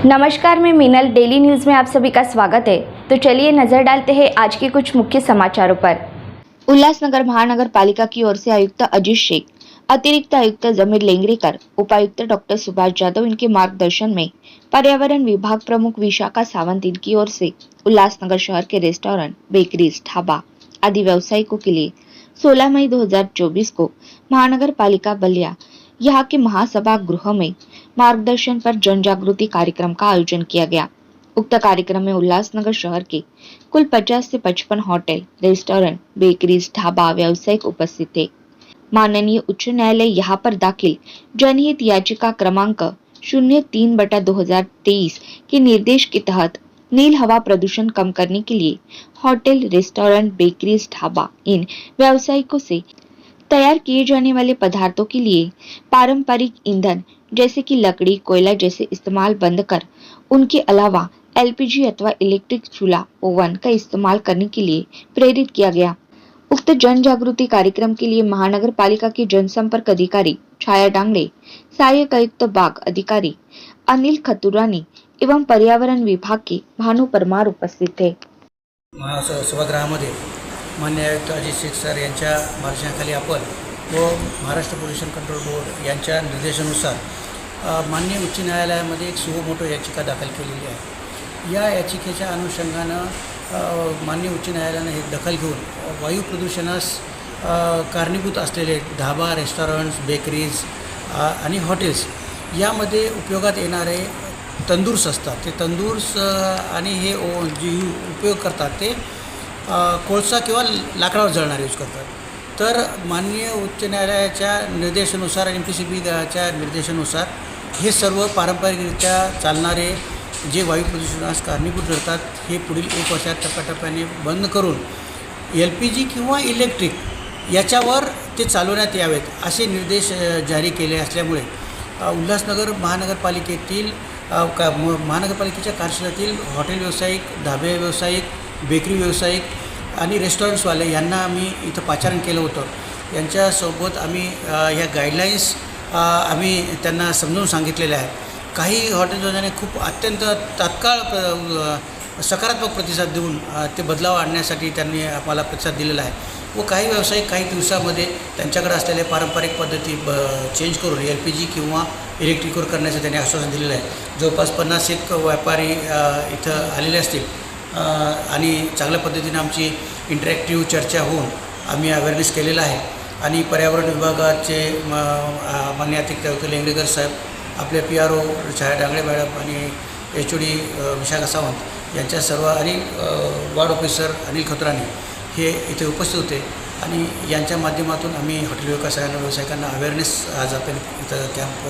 नमस्कार, मैं Meenal. Daily news में आप सभी का स्वागत है। तो चलिए नजर डालते हैं आज के कुछ मुख्य समाचारों पर। उल्लासनगर महानगर पालिका की ओर से आयुक्त अजीत शेख, अतिरिक्त आयुक्त जमीर लेंगरेकर, उपायुक्त डॉक्टर सुभाष जाधव इनके मार्गदर्शन में पर्यावरण विभाग प्रमुख विशाखा सावंत इनकी ओर से उल्लासनगर शहर के रेस्टोरेंट, बेकरीज, ढाबा आदि व्यवसायिकों के लिए 16 मई 2024 को महानगर पालिका बलिया यहाँ के महासभा गृह में मार्गदर्शन पर जन जागृति कार्यक्रम का आयोजन किया गया। उक्त कार्यक्रम में उल्लासनगर शहर के कुल 50 से 55 होटल, रेस्टोरेंट, बेकरीज, ढाबा व्यवसायिक उपस्थित थे। माननीय उच्च न्यायालय यहाँ पर दाखिल जनहित याचिका क्रमांक 03/2023 के निर्देश के तहत नील हवा प्रदूषण कम करने के लिए होटल, रेस्टोरेंट, बेकरीज, ढाबा इन व्यवसायिकों से तैयार किए जाने वाले पदार्थों के लिए पारंपरिक ईंधन जैसे कि लकड़ी, कोयला जैसे इस्तेमाल बंद कर उनके अलावा एलपीजी अथवा इलेक्ट्रिक चूल्हा, ओवन का इस्तेमाल करने के लिए प्रेरित किया गया। उक्त जन जागृति कार्यक्रम के लिए महानगर पालिका के जनसंपर्क अधिकारी छाया डांगड़े, सहायक आयुक्त बाग अधिकारी अनिल खतुरानी एवं पर्यावरण विभाग के भानु परमार उपस्थित थे। सभागृहामध्ये माननीय आयुक्त अजित शेख सर यांच्या मार्गदर्शनाखाली आपण व महाराष्ट्र पोल्युशन कंट्रोल बोर्ड यांच्या निर्देशानुसार माननीय उच्च न्यायालयामध्ये एक सुमोटो याचिका दाखल केलेली आहे। या याचिकेच्या अनुषंगानं माननीय उच्च न्यायालयाने हे दखल घेऊन वायू प्रदूषणास कारणीभूत असलेले ढाबा, रेस्टॉरंट्स, बेकरीज आणि हॉटेल्स यामध्ये उपयोगात येणारे तंदूर्स असतात, ते तंदूर्स आणि हे जे उपयोग करतात ते कोळसा किंवा लाकडावर जळणारे यूज करतात। तर माननीय उच्च न्यायालयाच्या निर्देशानुसार आणि MPCBच्या निर्देशानुसार हे सर्व पारंपरिकरित्या चालणारे जे वायू प्रदूषणास कारणीभूत ठरतात हे पुढील 1 वर्षात टप्प्याटप्प्याने बंद करून LPG किंवा इलेक्ट्रिक याच्यावर ते चालवण्यात यावेत असे निर्देश जारी केले असल्यामुळे उल्हासनगर महानगरपालिकेतील महानगरपालिकेच्या कार्यक्षेत्रातील हॉटेल व्यावसायिक, ढाबे व्यावसायिक, बेकरी व्यावसायिक आणि रेस्टॉरंट्सवाले यांना आम्ही इथं पाचारण केलं होतं। यांच्यासोबत आम्ही ह्या गाईडलाईन्स आम्ही त्यांना समजून सांगितलेल्या आहेत। काही हॉटेलवाल्यांनी खूप अत्यंत तात्काळ सकारात्मक प्रतिसाद देऊन ते बदलाव आणण्यासाठी त्यांनी आम्हाला प्रतिसाद दिलेला आहे व काही व्यावसायिक काही दिवसामध्ये त्यांच्याकडे असलेले पारंपरिक पद्धती चेंज करून LPG किंवा इलेक्ट्रिकवर करण्याचं त्यांनी आश्वासन दिलेलं आहे। जवळपास 50 व्यापारी इथं आलेले असतील आणि चांगल्या पद्धतीने आमची इंटरॅक्टिव्ह चर्चा होऊन आम्ही अवेअरनेस केलेला आहे आणि पर्यावरण विभागाचे माननीय अतिरिक्त आयुक्त लेंगरेकर साहेब, आपले PRO छाया डांगड़े मॅडम आणि HOD विशाखा सावंत यांच्या सर्व आणि वार्ड ऑफिसर अनिल खतुरानी हे इथे उपस्थित होते आणि यांच्या माध्यमातून आम्ही हॉटेल व्यावसायिकांना अवेअरनेस आज आपण इथं कॅम्प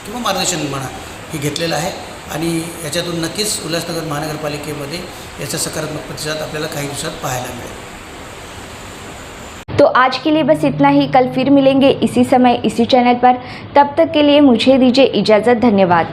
किंवा मार्गदर्शन म्हणा हे घेतलेलं आहे आणि याच्यातून नक्कीच उल्हासनगर महानगरपालिकेमध्ये याचा सकारात्मक प्रतिसाद आपल्याला काही दिवसात पाहायला मिळेल। तो आज के लिए बस इतना ही। कल फिर मिलेंगे इसी समय इसी चैनल पर। तब तक के लिए मुझे दीजिए इजाज़त। धन्यवाद।